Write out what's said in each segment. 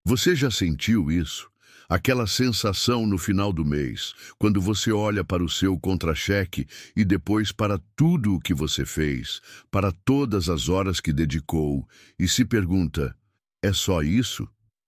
Você já sentiu isso? Aquela sensação no final do mês, quando você olha para o seu contra-cheque e depois para tudo o que você fez, para todas as horas que dedicou, e se pergunta: é só isso?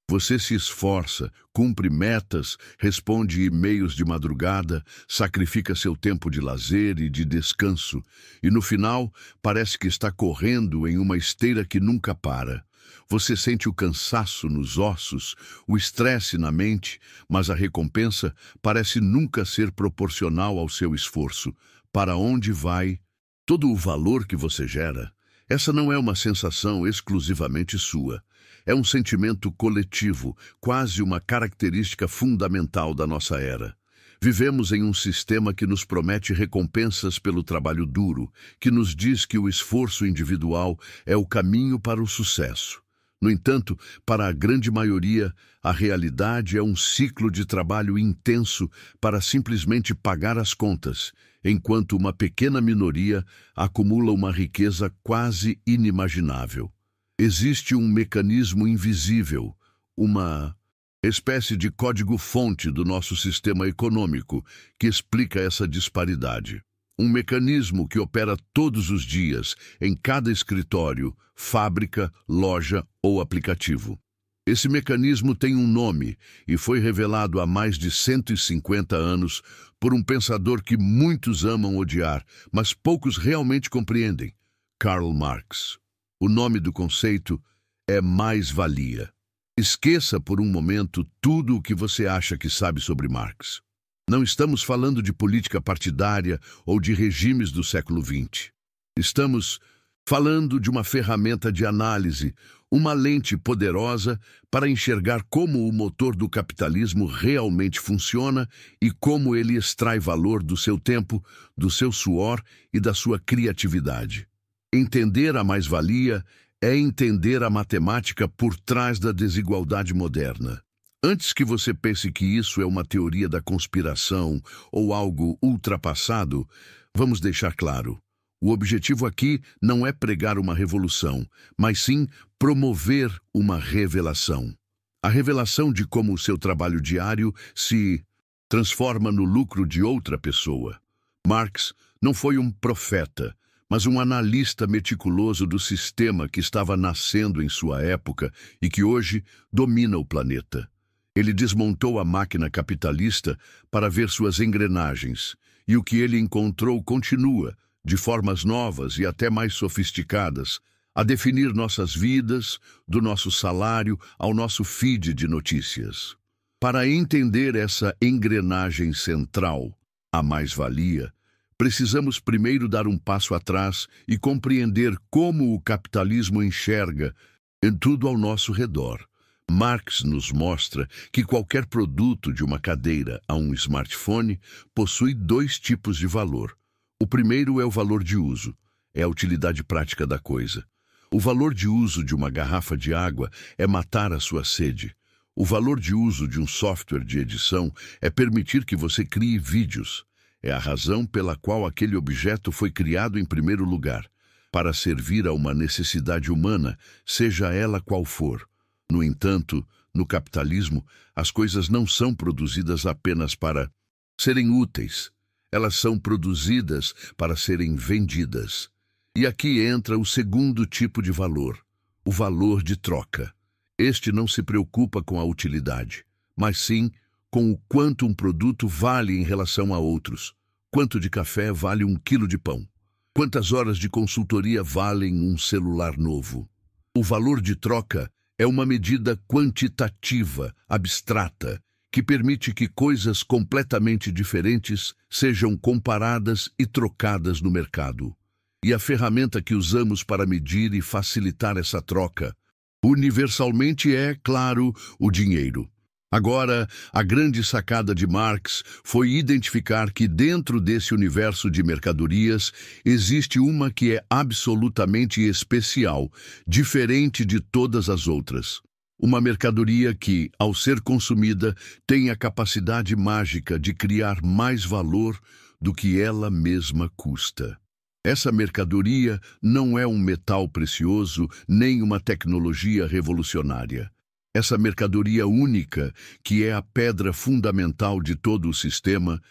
Você se esforça, cumpre metas, responde e-mails de madrugada, sacrifica seu tempo de lazer e de descanso, e no final parece que está correndo em uma esteira que nunca para. Você sente o cansaço nos ossos, o estresse na mente, mas a recompensa parece nunca ser proporcional ao seu esforço. Para onde vai todo o valor que você gera? Essa não é uma sensação exclusivamente sua. É um sentimento coletivo, quase uma característica fundamental da nossa era. Vivemos em um sistema que nos promete recompensas pelo trabalho duro, que nos diz que o esforço individual é o caminho para o sucesso. No entanto, para a grande maioria, a realidade é um ciclo de trabalho intenso para simplesmente pagar as contas, enquanto uma pequena minoria acumula uma riqueza quase inimaginável. Existe um mecanismo invisível, uma espécie de código-fonte do nosso sistema econômico que explica essa disparidade. Um mecanismo que opera todos os dias, em cada escritório, fábrica, loja ou aplicativo. Esse mecanismo tem um nome e foi revelado há mais de 150 anos por um pensador que muitos amam odiar, mas poucos realmente compreendem: Karl Marx. O nome do conceito é mais-valia. Esqueça por um momento tudo o que você acha que sabe sobre Marx. Não estamos falando de política partidária ou de regimes do século XX. Estamos falando de uma ferramenta de análise, uma lente poderosa para enxergar como o motor do capitalismo realmente funciona e como ele extrai valor do seu tempo, do seu suor e da sua criatividade. Entender a mais-valia é entender a matemática por trás da desigualdade moderna. Antes que você pense que isso é uma teoria da conspiração ou algo ultrapassado, vamos deixar claro: o objetivo aqui não é pregar uma revolução, mas sim promover uma revelação. A revelação de como o seu trabalho diário se transforma no lucro de outra pessoa. Marx não foi um profeta, mas um analista meticuloso do sistema que estava nascendo em sua época e que hoje domina o planeta. Ele desmontou a máquina capitalista para ver suas engrenagens, e o que ele encontrou continua, de formas novas e até mais sofisticadas, a definir nossas vidas, do nosso salário ao nosso feed de notícias. Para entender essa engrenagem central, a mais-valia, precisamos primeiro dar um passo atrás e compreender como o capitalismo enxerga em tudo ao nosso redor. Marx nos mostra que qualquer produto, de uma cadeira a um smartphone, possui dois tipos de valor. O primeiro é o valor de uso, é a utilidade prática da coisa. O valor de uso de uma garrafa de água é matar a sua sede. O valor de uso de um software de edição é permitir que você crie vídeos. É a razão pela qual aquele objeto foi criado em primeiro lugar, para servir a uma necessidade humana, seja ela qual for. No entanto, no capitalismo, as coisas não são produzidas apenas para serem úteis. Elas são produzidas para serem vendidas. E aqui entra o segundo tipo de valor, o valor de troca. Este não se preocupa com a utilidade, mas sim com o quanto um produto vale em relação a outros. Quanto de café vale 1 quilo de pão? Quantas horas de consultoria valem um celular novo? O valor de troca é uma medida quantitativa, abstrata, que permite que coisas completamente diferentes sejam comparadas e trocadas no mercado. E a ferramenta que usamos para medir e facilitar essa troca, universalmente é, claro, o dinheiro. Agora, a grande sacada de Marx foi identificar que dentro desse universo de mercadorias existe uma que é absolutamente especial, diferente de todas as outras. Uma mercadoria que, ao ser consumida, tem a capacidade mágica de criar mais valor do que ela mesma custa. Essa mercadoria não é um metal precioso nem uma tecnologia revolucionária. Essa mercadoria única, que é a pedra fundamental de todo o sistema,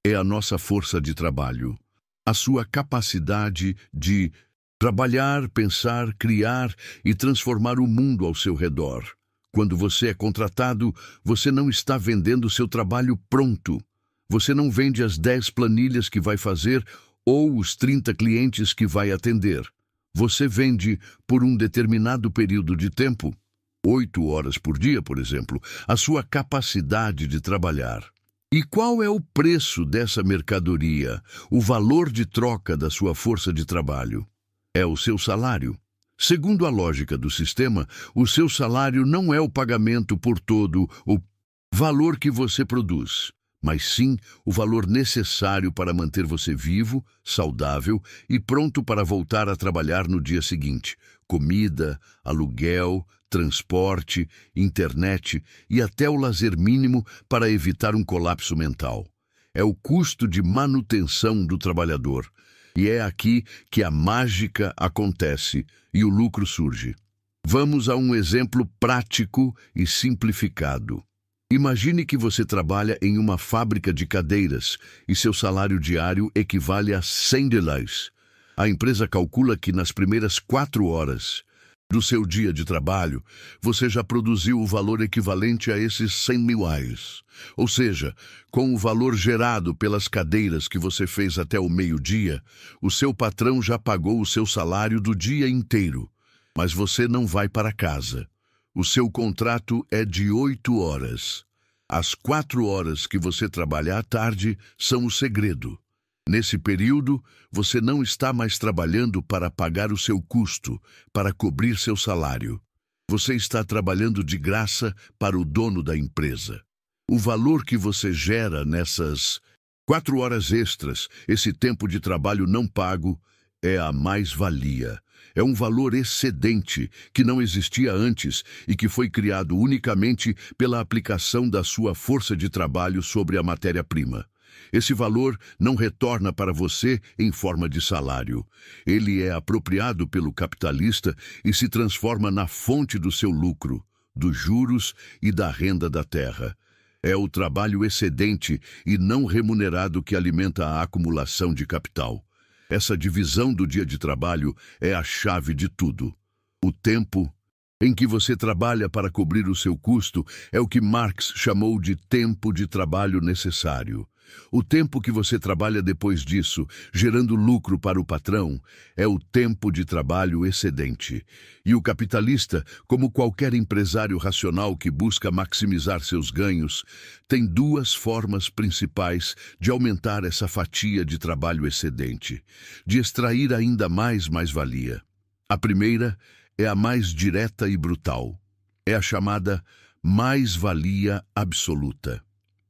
é a nossa força de trabalho. A sua capacidade de trabalhar, pensar, criar e transformar o mundo ao seu redor. Quando você é contratado, você não está vendendo seu trabalho pronto. Você não vende as 10 planilhas que vai fazer ou os 30 clientes que vai atender. Você vende por um determinado período de tempo, 8 horas por dia, por exemplo, a sua capacidade de trabalhar. E qual é o preço dessa mercadoria, o valor de troca da sua força de trabalho? É o seu salário. Segundo a lógica do sistema, o seu salário não é o pagamento por todo o valor que você produz, mas sim o valor necessário para manter você vivo, saudável e pronto para voltar a trabalhar no dia seguinte. Comida, aluguel, transporte, internet e até o lazer mínimo para evitar um colapso mental. É o custo de manutenção do trabalhador. E é aqui que a mágica acontece e o lucro surge. Vamos a um exemplo prático e simplificado. Imagine que você trabalha em uma fábrica de cadeiras e seu salário diário equivale a $100. A empresa calcula que nas primeiras 4 horas do seu dia de trabalho, você já produziu o valor equivalente a esses R$100.000. Ou seja, com o valor gerado pelas cadeiras que você fez até o meio-dia, o seu patrão já pagou o seu salário do dia inteiro. Mas você não vai para casa. O seu contrato é de 8 horas. As 4 horas que você trabalha à tarde são o segredo. Nesse período, você não está mais trabalhando para pagar o seu custo, para cobrir seu salário. Você está trabalhando de graça para o dono da empresa. O valor que você gera nessas 4 horas extras, esse tempo de trabalho não pago, é a mais-valia. É um valor excedente que não existia antes e que foi criado unicamente pela aplicação da sua força de trabalho sobre a matéria-prima. Esse valor não retorna para você em forma de salário. Ele é apropriado pelo capitalista e se transforma na fonte do seu lucro, dos juros e da renda da terra. É o trabalho excedente e não remunerado que alimenta a acumulação de capital. Essa divisão do dia de trabalho é a chave de tudo. O tempo em que você trabalha para cobrir o seu custo é o que Marx chamou de tempo de trabalho necessário. O tempo que você trabalha depois disso, gerando lucro para o patrão, é o tempo de trabalho excedente. E o capitalista, como qualquer empresário racional que busca maximizar seus ganhos, tem 2 formas principais de aumentar essa fatia de trabalho excedente, de extrair ainda mais-valia. A primeira é a mais direta e brutal. É a chamada mais-valia absoluta.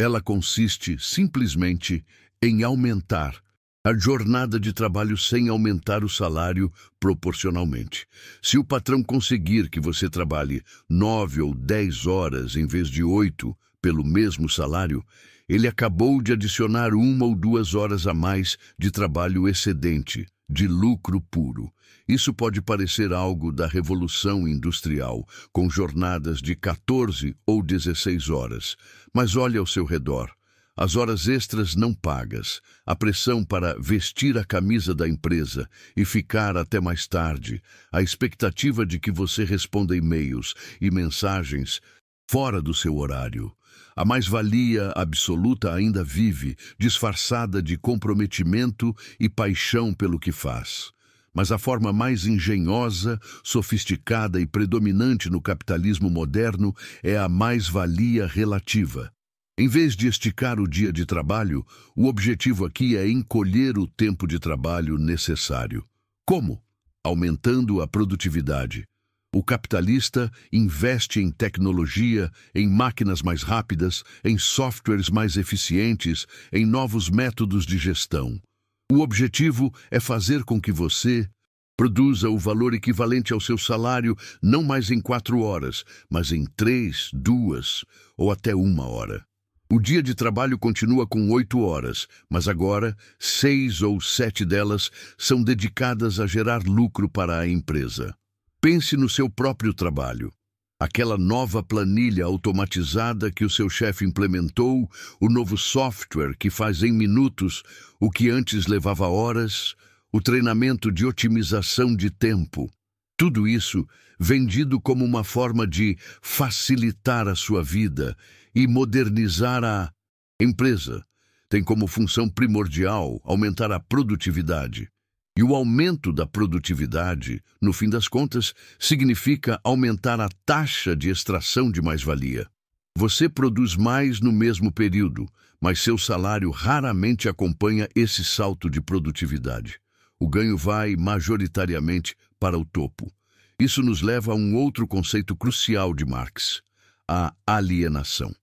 Ela consiste simplesmente em aumentar a jornada de trabalho sem aumentar o salário proporcionalmente. Se o patrão conseguir que você trabalhe 9 ou 10 horas em vez de 8 pelo mesmo salário, ele acabou de adicionar 1 ou 2 horas a mais de trabalho excedente, de lucro puro. Isso pode parecer algo da Revolução Industrial, com jornadas de 14 ou 16 horas. Mas olhe ao seu redor. As horas extras não pagas, a pressão para vestir a camisa da empresa e ficar até mais tarde, a expectativa de que você responda e-mails e mensagens fora do seu horário. A mais-valia absoluta ainda vive, disfarçada de comprometimento e paixão pelo que faz. Mas a forma mais engenhosa, sofisticada e predominante no capitalismo moderno é a mais-valia relativa. Em vez de esticar o dia de trabalho, o objetivo aqui é encolher o tempo de trabalho necessário. Como? Aumentando a produtividade. O capitalista investe em tecnologia, em máquinas mais rápidas, em softwares mais eficientes, em novos métodos de gestão. O objetivo é fazer com que você produza o valor equivalente ao seu salário não mais em 4 horas, mas em 3, 2 ou até 1 hora. O dia de trabalho continua com 8 horas, mas agora 6 ou 7 delas são dedicadas a gerar lucro para a empresa. Pense no seu próprio trabalho. Aquela nova planilha automatizada que o seu chefe implementou, o novo software que faz em minutos o que antes levava horas, o treinamento de otimização de tempo. Tudo isso vendido como uma forma de facilitar a sua vida e modernizar a empresa. Tem como função primordial aumentar a produtividade. E o aumento da produtividade, no fim das contas, significa aumentar a taxa de extração de mais-valia. Você produz mais no mesmo período, mas seu salário raramente acompanha esse salto de produtividade. O ganho vai, majoritariamente, para o topo. Isso nos leva a um outro conceito crucial de Marx, a alienação.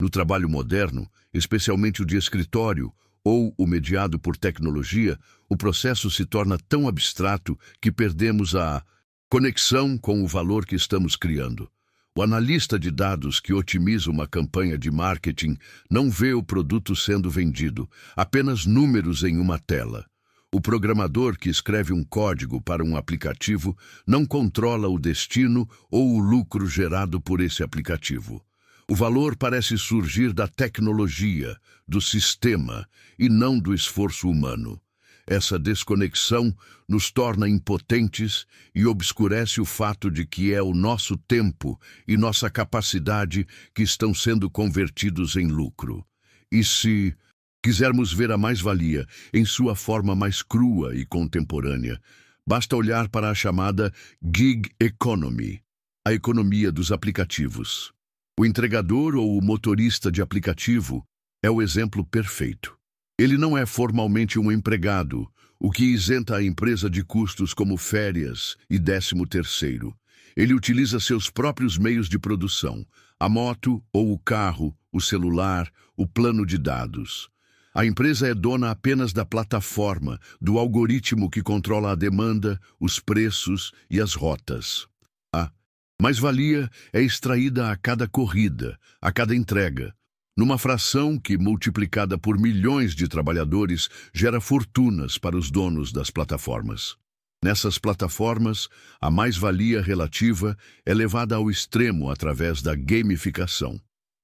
No trabalho moderno, especialmente o de escritório, ou o mediado por tecnologia, o processo se torna tão abstrato que perdemos a conexão com o valor que estamos criando. O analista de dados que otimiza uma campanha de marketing não vê o produto sendo vendido, apenas números em uma tela. O programador que escreve um código para um aplicativo não controla o destino ou o lucro gerado por esse aplicativo. O valor parece surgir da tecnologia, do sistema, e não do esforço humano. Essa desconexão nos torna impotentes e obscurece o fato de que é o nosso tempo e nossa capacidade que estão sendo convertidos em lucro. E se quisermos ver a mais-valia em sua forma mais crua e contemporânea, basta olhar para a chamada gig economy, a economia dos aplicativos. O entregador ou o motorista de aplicativo é o exemplo perfeito. Ele não é formalmente um empregado, o que isenta a empresa de custos como férias e 13º. Ele utiliza seus próprios meios de produção, a moto ou o carro, o celular, o plano de dados. A empresa é dona apenas da plataforma, do algoritmo que controla a demanda, os preços e as rotas. A mais-valia é extraída a cada corrida, a cada entrega, numa fração que, multiplicada por milhões de trabalhadores, gera fortunas para os donos das plataformas. Nessas plataformas, a mais-valia relativa é levada ao extremo através da gamificação.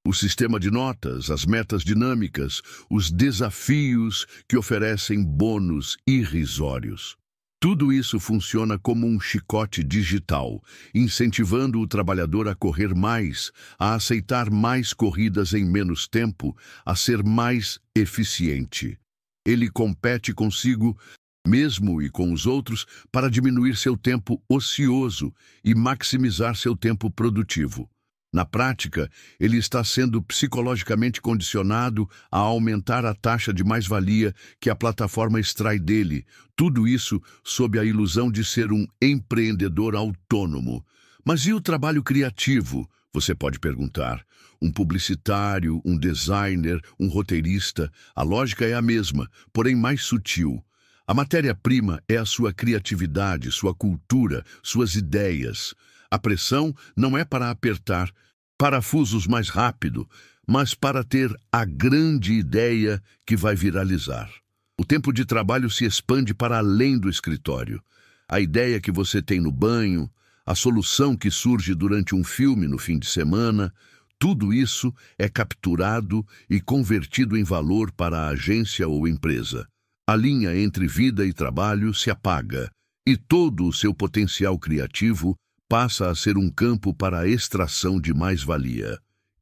O sistema de notas, as metas dinâmicas, os desafios que oferecem bônus irrisórios. Tudo isso funciona como um chicote digital, incentivando o trabalhador a correr mais, a aceitar mais corridas em menos tempo, a ser mais eficiente. Ele compete consigo mesmo e com os outros para diminuir seu tempo ocioso e maximizar seu tempo produtivo. Na prática, ele está sendo psicologicamente condicionado a aumentar a taxa de mais-valia que a plataforma extrai dele, tudo isso sob a ilusão de ser um empreendedor autônomo. Mas e o trabalho criativo? Você pode perguntar. Um publicitário, um designer, um roteirista, a lógica é a mesma, porém mais sutil. A matéria-prima é a sua criatividade, sua cultura, suas ideias. A pressão não é para apertar parafusos mais rápido, mas para ter a grande ideia que vai viralizar. O tempo de trabalho se expande para além do escritório. A ideia que você tem no banho, a solução que surge durante um filme no fim de semana, tudo isso é capturado e convertido em valor para a agência ou empresa. A linha entre vida e trabalho se apaga, e todo o seu potencial criativo passa a ser um campo para a extração de mais-valia.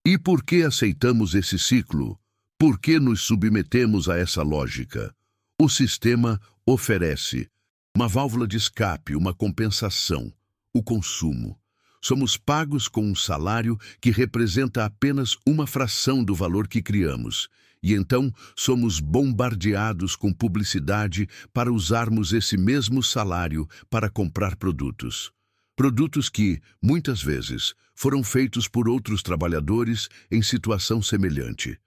E por que aceitamos esse ciclo? Por que nos submetemos a essa lógica? O sistema oferece uma válvula de escape, uma compensação, o consumo. Somos pagos com um salário que representa apenas uma fração do valor que criamos. E então somos bombardeados com publicidade para usarmos esse mesmo salário para comprar produtos. Produtos que, muitas vezes, foram feitos por outros trabalhadores em situação semelhante.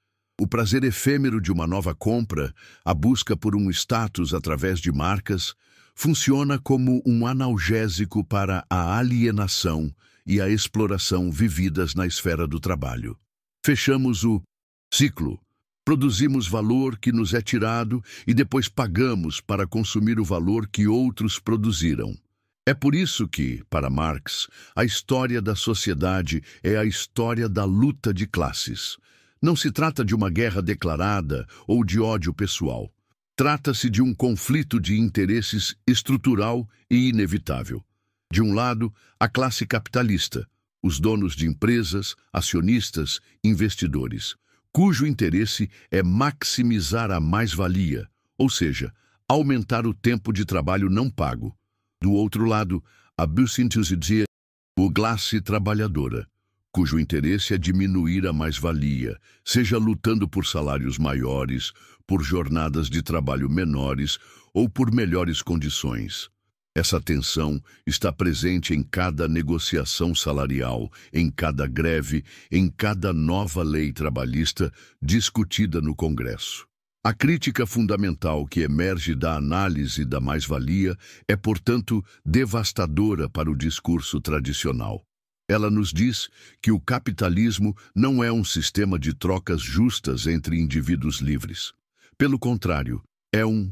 O prazer efêmero de uma nova compra, a busca por um status através de marcas, funciona como um analgésico para a alienação e a exploração vividas na esfera do trabalho. Fechamos o ciclo. Produzimos valor que nos é tirado e depois pagamos para consumir o valor que outros produziram. É por isso que, para Marx, a história da sociedade é a história da luta de classes. Não se trata de uma guerra declarada ou de ódio pessoal. Trata-se de um conflito de interesses estrutural e inevitável. De um lado, a classe capitalista, os donos de empresas, acionistas, investidores, cujo interesse é maximizar a mais-valia, ou seja, aumentar o tempo de trabalho não pago. Do outro lado, a Bürgerliche, a classe trabalhadora, cujo interesse é diminuir a mais-valia, seja lutando por salários maiores, por jornadas de trabalho menores ou por melhores condições. Essa tensão está presente em cada negociação salarial, em cada greve, em cada nova lei trabalhista discutida no Congresso. A crítica fundamental que emerge da análise da mais-valia é, portanto, devastadora para o discurso tradicional. Ela nos diz que o capitalismo não é um sistema de trocas justas entre indivíduos livres. Pelo contrário, é um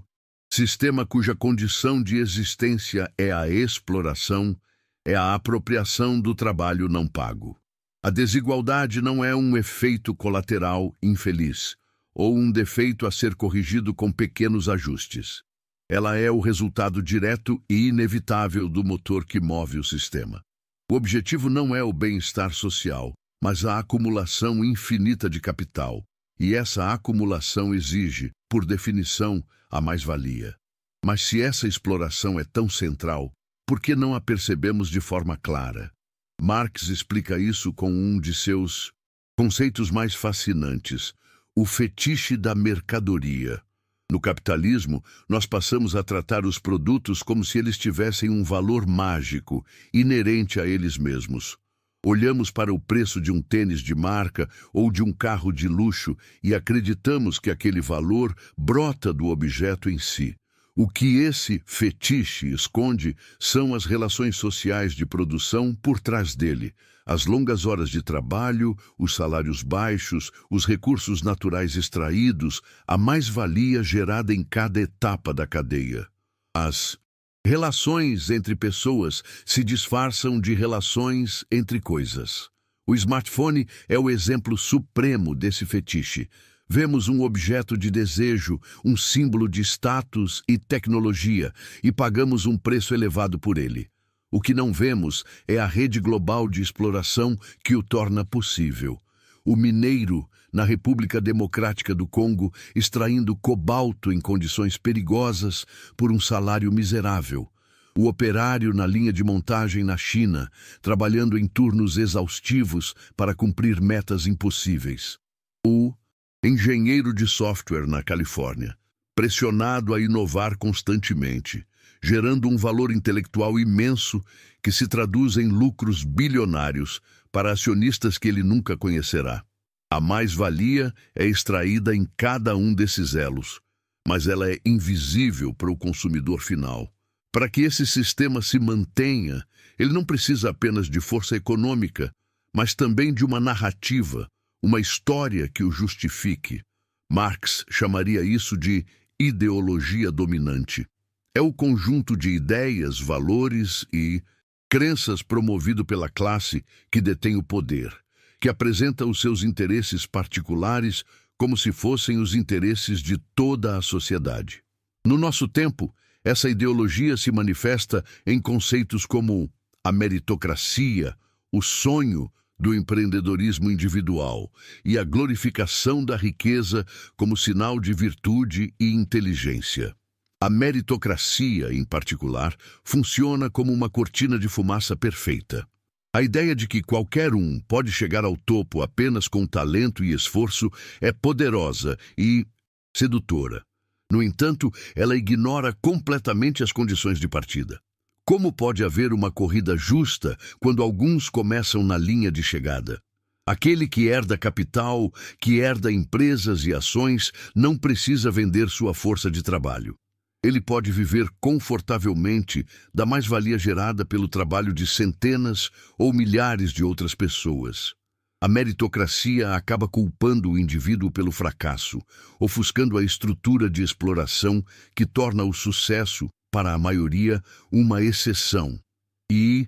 sistema cuja condição de existência é a exploração, é a apropriação do trabalho não pago. A desigualdade não é um efeito colateral infeliz, ou um defeito a ser corrigido com pequenos ajustes. Ela é o resultado direto e inevitável do motor que move o sistema. O objetivo não é o bem-estar social, mas a acumulação infinita de capital, e essa acumulação exige, por definição, a mais-valia. Mas se essa exploração é tão central, por que não a percebemos de forma clara? Marx explica isso com um de seus conceitos mais fascinantes, o fetiche da mercadoria. No capitalismo, nós passamos a tratar os produtos como se eles tivessem um valor mágico, inerente a eles mesmos. Olhamos para o preço de um tênis de marca ou de um carro de luxo e acreditamos que aquele valor brota do objeto em si. O que esse fetiche esconde são as relações sociais de produção por trás dele, as longas horas de trabalho, os salários baixos, os recursos naturais extraídos, a mais-valia gerada em cada etapa da cadeia. As relações entre pessoas se disfarçam de relações entre coisas. O smartphone é o exemplo supremo desse fetiche. Vemos um objeto de desejo, um símbolo de status e tecnologia, e pagamos um preço elevado por ele. O que não vemos é a rede global de exploração que o torna possível. O mineiro, na República Democrática do Congo, extraindo cobalto em condições perigosas por um salário miserável. O operário na linha de montagem na China, trabalhando em turnos exaustivos para cumprir metas impossíveis. O engenheiro de software na Califórnia, pressionado a inovar constantemente, gerando um valor intelectual imenso que se traduz em lucros bilionários para acionistas que ele nunca conhecerá. A mais-valia é extraída em cada um desses elos, mas ela é invisível para o consumidor final. Para que esse sistema se mantenha, ele não precisa apenas de força econômica, mas também de uma narrativa, uma história que o justifique. Marx chamaria isso de ideologia dominante. É o conjunto de ideias, valores e crenças promovido pela classe que detém o poder, que apresenta os seus interesses particulares como se fossem os interesses de toda a sociedade. No nosso tempo, essa ideologia se manifesta em conceitos como a meritocracia, o sonho do empreendedorismo individual e a glorificação da riqueza como sinal de virtude e inteligência. A meritocracia, em particular, funciona como uma cortina de fumaça perfeita. A ideia de que qualquer um pode chegar ao topo apenas com talento e esforço é poderosa e sedutora. No entanto, ela ignora completamente as condições de partida. Como pode haver uma corrida justa quando alguns começam na linha de chegada? Aquele que herda capital, que herda empresas e ações, não precisa vender sua força de trabalho. Ele pode viver confortavelmente da mais-valia gerada pelo trabalho de centenas ou milhares de outras pessoas. A meritocracia acaba culpando o indivíduo pelo fracasso, ofuscando a estrutura de exploração que torna o sucesso para a maioria, uma exceção e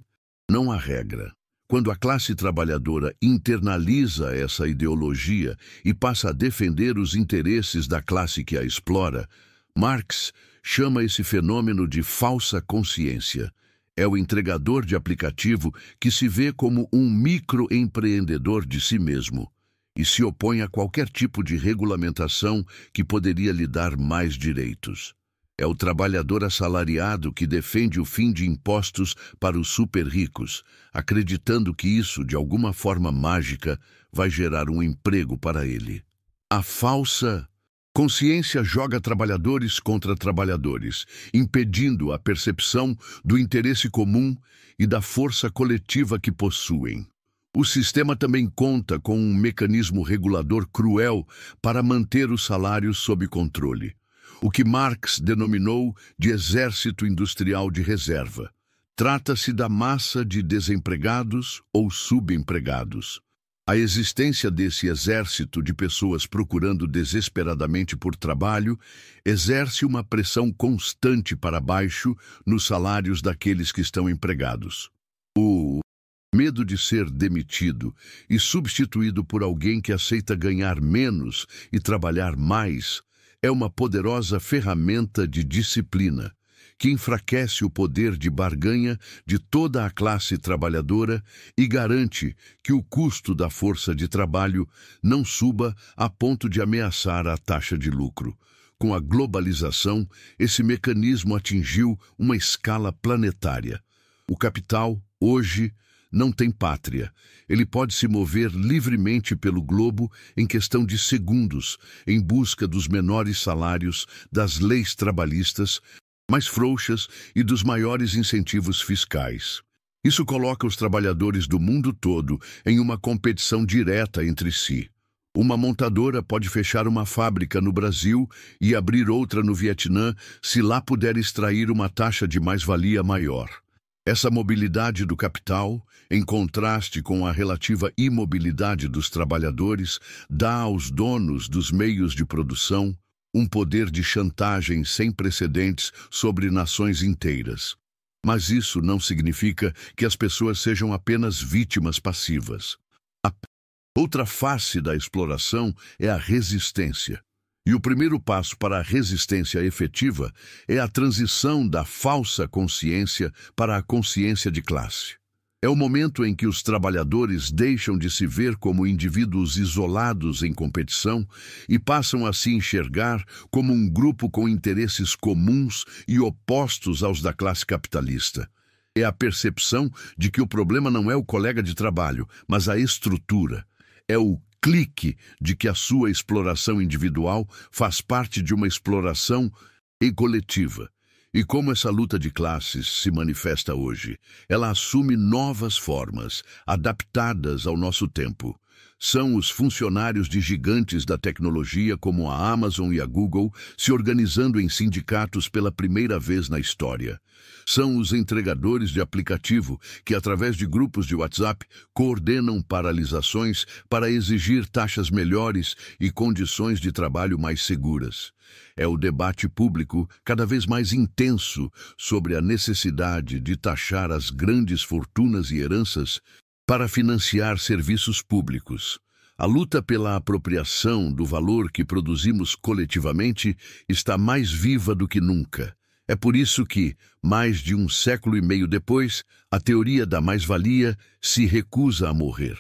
não a regra. Quando a classe trabalhadora internaliza essa ideologia e passa a defender os interesses da classe que a explora, Marx chama esse fenômeno de falsa consciência. É o entregador de aplicativo que se vê como um microempreendedor de si mesmo e se opõe a qualquer tipo de regulamentação que poderia lhe dar mais direitos. É o trabalhador assalariado que defende o fim de impostos para os super-ricos, acreditando que isso, de alguma forma mágica, vai gerar um emprego para ele. A falsa consciência joga trabalhadores contra trabalhadores, impedindo a percepção do interesse comum e da força coletiva que possuem. O sistema também conta com um mecanismo regulador cruel para manter os salários sob controle, o que Marx denominou de exército industrial de reserva. Trata-se da massa de desempregados ou subempregados. A existência desse exército de pessoas procurando desesperadamente por trabalho exerce uma pressão constante para baixo nos salários daqueles que estão empregados. O medo de ser demitido e substituído por alguém que aceita ganhar menos e trabalhar mais é uma poderosa ferramenta de disciplina que enfraquece o poder de barganha de toda a classe trabalhadora e garante que o custo da força de trabalho não suba a ponto de ameaçar a taxa de lucro. Com a globalização, esse mecanismo atingiu uma escala planetária. O capital, hoje, não tem pátria. Ele pode se mover livremente pelo globo em questão de segundos, em busca dos menores salários, das leis trabalhistas mais frouxas e dos maiores incentivos fiscais. Isso coloca os trabalhadores do mundo todo em uma competição direta entre si. Uma montadora pode fechar uma fábrica no Brasil e abrir outra no Vietnã se lá puder extrair uma taxa de mais-valia maior. Essa mobilidade do capital, em contraste com a relativa imobilidade dos trabalhadores, dá aos donos dos meios de produção um poder de chantagem sem precedentes sobre nações inteiras. Mas isso não significa que as pessoas sejam apenas vítimas passivas. A outra face da exploração é a resistência. E o primeiro passo para a resistência efetiva é a transição da falsa consciência para a consciência de classe. É o momento em que os trabalhadores deixam de se ver como indivíduos isolados em competição e passam a se enxergar como um grupo com interesses comuns e opostos aos da classe capitalista. É a percepção de que o problema não é o colega de trabalho, mas a estrutura. É o clique de que a sua exploração individual faz parte de uma exploração coletiva. E como essa luta de classes se manifesta hoje? Ela assume novas formas, adaptadas ao nosso tempo. São os funcionários de gigantes da tecnologia como a Amazon e a Google se organizando em sindicatos pela primeira vez na história. São os entregadores de aplicativo que, através de grupos de WhatsApp, coordenam paralisações para exigir taxas melhores e condições de trabalho mais seguras. É o debate público cada vez mais intenso sobre a necessidade de taxar as grandes fortunas e heranças para financiar serviços públicos. A luta pela apropriação do valor que produzimos coletivamente está mais viva do que nunca. É por isso que, mais de um século e meio depois, a teoria da mais-valia se recusa a morrer.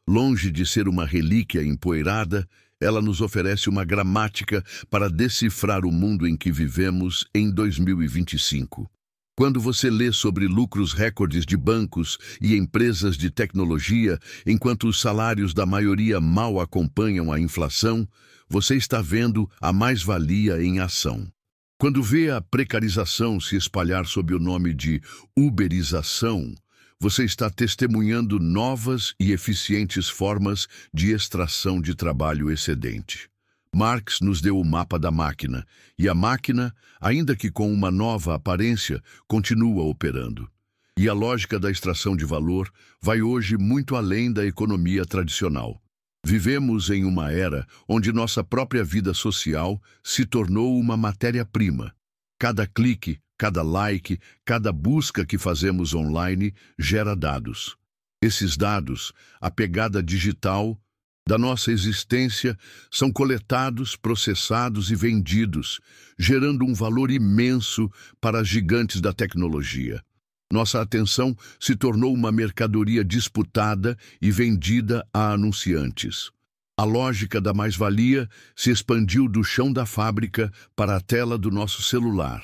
Longe de ser uma relíquia empoeirada, ela nos oferece uma gramática para decifrar o mundo em que vivemos em 2025. Quando você lê sobre lucros recordes de bancos e empresas de tecnologia, enquanto os salários da maioria mal acompanham a inflação, você está vendo a mais-valia em ação. Quando vê a precarização se espalhar sob o nome de uberização, você está testemunhando novas e eficientes formas de extração de trabalho excedente. Marx nos deu o mapa da máquina, e a máquina, ainda que com uma nova aparência, continua operando. E a lógica da extração de valor vai hoje muito além da economia tradicional. Vivemos em uma era onde nossa própria vida social se tornou uma matéria-prima. Cada clique, Cada like, cada busca que fazemos online gera dados. Esses dados, a pegada digital da nossa existência, são coletados, processados e vendidos, gerando um valor imenso para as gigantes da tecnologia. Nossa atenção se tornou uma mercadoria disputada e vendida a anunciantes. A lógica da mais-valia se expandiu do chão da fábrica para a tela do nosso celular,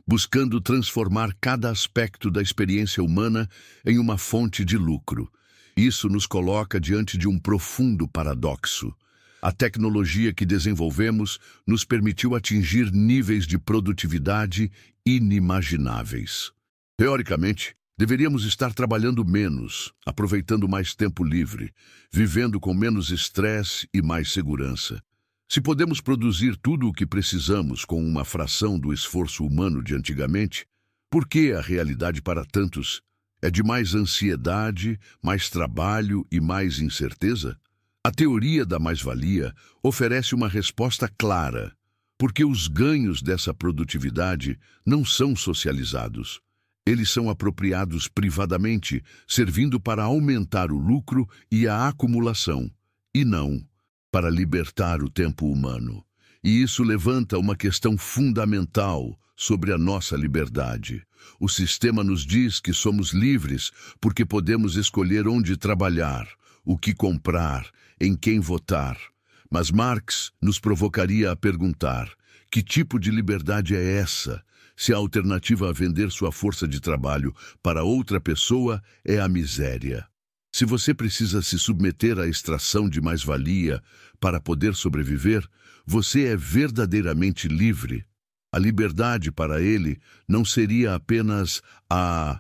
buscando transformar cada aspecto da experiência humana em uma fonte de lucro. Isso nos coloca diante de um profundo paradoxo. A tecnologia que desenvolvemos nos permitiu atingir níveis de produtividade inimagináveis. Teoricamente, deveríamos estar trabalhando menos, aproveitando mais tempo livre, vivendo com menos estresse e mais segurança. Se podemos produzir tudo o que precisamos com uma fração do esforço humano de antigamente, por que a realidade para tantos é de mais ansiedade, mais trabalho e mais incerteza? A teoria da mais-valia oferece uma resposta clara, porque os ganhos dessa produtividade não são socializados. Eles são apropriados privadamente, servindo para aumentar o lucro e a acumulação, e não para libertar o tempo humano. E isso levanta uma questão fundamental sobre a nossa liberdade. O sistema nos diz que somos livres porque podemos escolher onde trabalhar, o que comprar, em quem votar. Mas Marx nos provocaria a perguntar: que tipo de liberdade é essa, se a alternativa a vender sua força de trabalho para outra pessoa é a miséria? Se você precisa se submeter à extração de mais-valia para poder sobreviver, você é verdadeiramente livre. A liberdade para ele não seria apenas a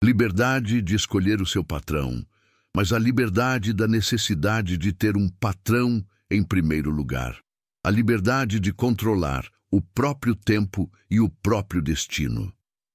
liberdade de escolher o seu patrão, mas a liberdade da necessidade de ter um patrão em primeiro lugar. A liberdade de controlar o próprio tempo e o próprio destino.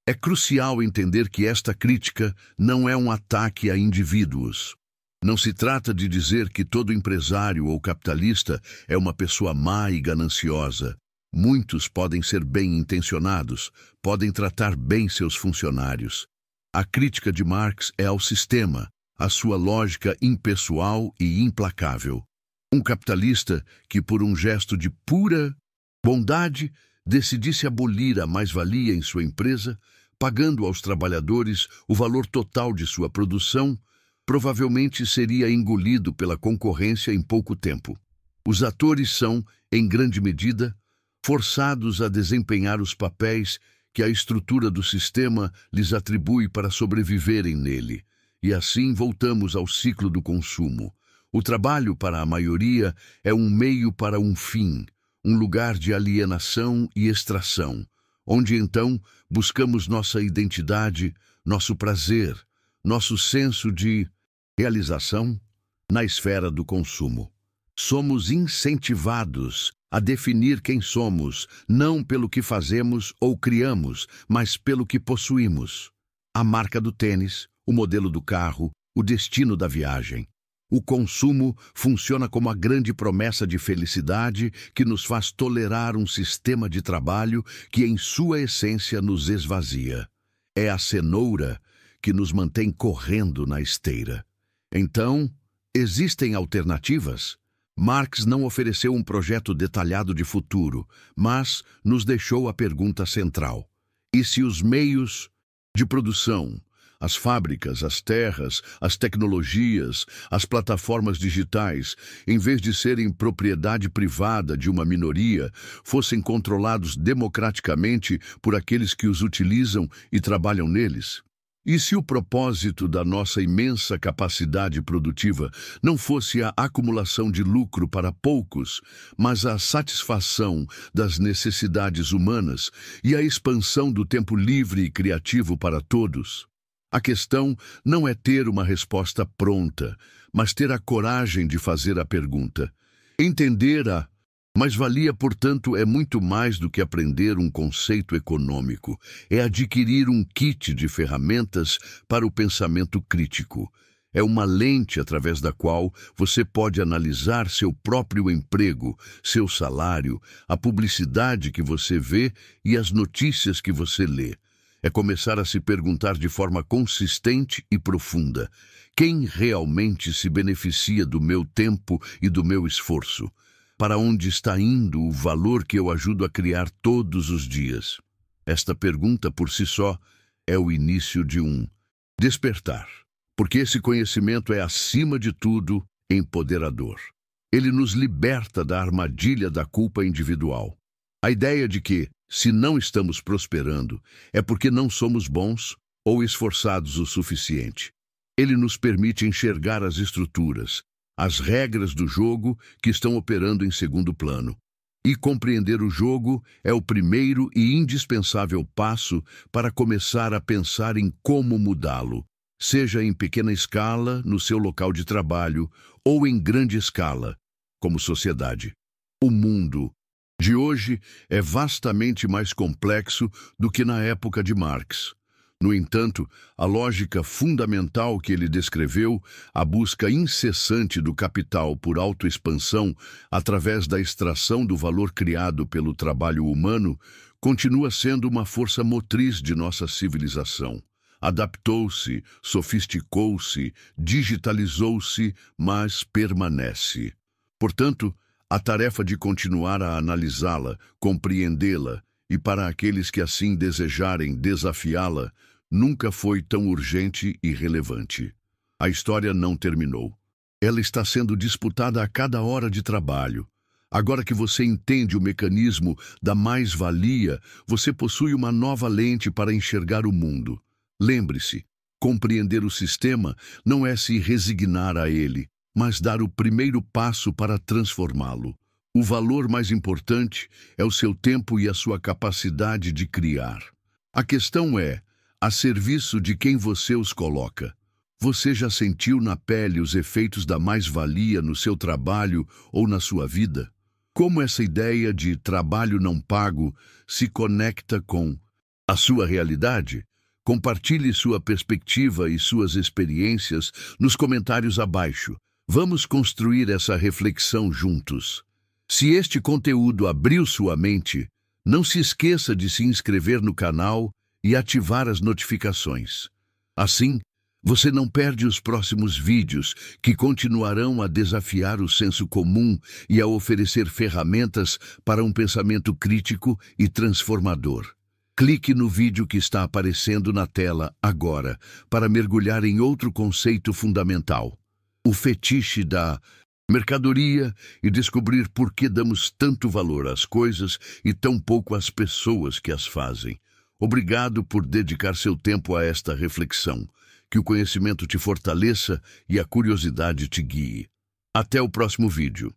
É crucial entender que esta crítica não é um ataque a indivíduos. Não se trata de dizer que todo empresário ou capitalista é uma pessoa má e gananciosa. Muitos podem ser bem-intencionados, podem tratar bem seus funcionários. A crítica de Marx é ao sistema, à sua lógica impessoal e implacável. Um capitalista que, por um gesto de pura bondade, decidisse abolir a mais-valia em sua empresa, pagando aos trabalhadores o valor total de sua produção, provavelmente seria engolido pela concorrência em pouco tempo. Os atores são, em grande medida, forçados a desempenhar os papéis que a estrutura do sistema lhes atribui para sobreviverem nele. E assim voltamos ao ciclo do consumo. O trabalho, para a maioria, é um meio para um fim, um lugar de alienação e extração, onde então buscamos nossa identidade, nosso prazer, nosso senso de realização na esfera do consumo. Somos incentivados a definir quem somos, não pelo que fazemos ou criamos, mas pelo que possuímos. A marca do tênis, o modelo do carro, o destino da viagem. O consumo funciona como a grande promessa de felicidade que nos faz tolerar um sistema de trabalho que, em sua essência, nos esvazia. É a cenoura que nos mantém correndo na esteira. Então, existem alternativas? Marx não ofereceu um projeto detalhado de futuro, mas nos deixou a pergunta central: e se os meios de produção, as fábricas, as terras, as tecnologias, as plataformas digitais, em vez de serem propriedade privada de uma minoria, fossem controlados democraticamente por aqueles que os utilizam e trabalham neles? E se o propósito da nossa imensa capacidade produtiva não fosse a acumulação de lucro para poucos, mas a satisfação das necessidades humanas e a expansão do tempo livre e criativo para todos? A questão não é ter uma resposta pronta, mas ter a coragem de fazer a pergunta. Entender a mais-valia, portanto, é muito mais do que aprender um conceito econômico. É adquirir um kit de ferramentas para o pensamento crítico. É uma lente através da qual você pode analisar seu próprio emprego, seu salário, a publicidade que você vê e as notícias que você lê. É começar a se perguntar de forma consistente e profunda: quem realmente se beneficia do meu tempo e do meu esforço? Para onde está indo o valor que eu ajudo a criar todos os dias? Esta pergunta, por si só, é o início de um despertar, porque esse conhecimento é, acima de tudo, empoderador. Ele nos liberta da armadilha da culpa individual. A ideia de que, se não estamos prosperando, é porque não somos bons ou esforçados o suficiente. Ele nos permite enxergar as estruturas, as regras do jogo que estão operando em segundo plano. E compreender o jogo é o primeiro e indispensável passo para começar a pensar em como mudá-lo, seja em pequena escala, no seu local de trabalho, ou em grande escala, como sociedade. O mundo de hoje é vastamente mais complexo do que na época de Marx. No entanto, a lógica fundamental que ele descreveu, a busca incessante do capital por autoexpansão através da extração do valor criado pelo trabalho humano, continua sendo uma força motriz de nossa civilização. Adaptou-se, sofisticou-se, digitalizou-se, mas permanece. Portanto, a tarefa de continuar a analisá-la, compreendê-la e, para aqueles que assim desejarem, desafiá-la, nunca foi tão urgente e relevante. A história não terminou. Ela está sendo disputada a cada hora de trabalho. Agora que você entende o mecanismo da mais-valia, você possui uma nova lente para enxergar o mundo. Lembre-se, compreender o sistema não é se resignar a ele, mas dar o primeiro passo para transformá-lo. O valor mais importante é o seu tempo e a sua capacidade de criar. A questão é, a serviço de quem você os coloca. Você já sentiu na pele os efeitos da mais-valia no seu trabalho ou na sua vida? Como essa ideia de trabalho não pago se conecta com a sua realidade? Compartilhe sua perspectiva e suas experiências nos comentários abaixo. Vamos construir essa reflexão juntos. Se este conteúdo abriu sua mente, não se esqueça de se inscrever no canal e ativar as notificações. Assim, você não perde os próximos vídeos que continuarão a desafiar o senso comum e a oferecer ferramentas para um pensamento crítico e transformador. Clique no vídeo que está aparecendo na tela agora para mergulhar em outro conceito fundamental: o fetiche da mercadoria, e descobrir por que damos tanto valor às coisas e tão pouco às pessoas que as fazem. Obrigado por dedicar seu tempo a esta reflexão. Que o conhecimento te fortaleça e a curiosidade te guie. Até o próximo vídeo.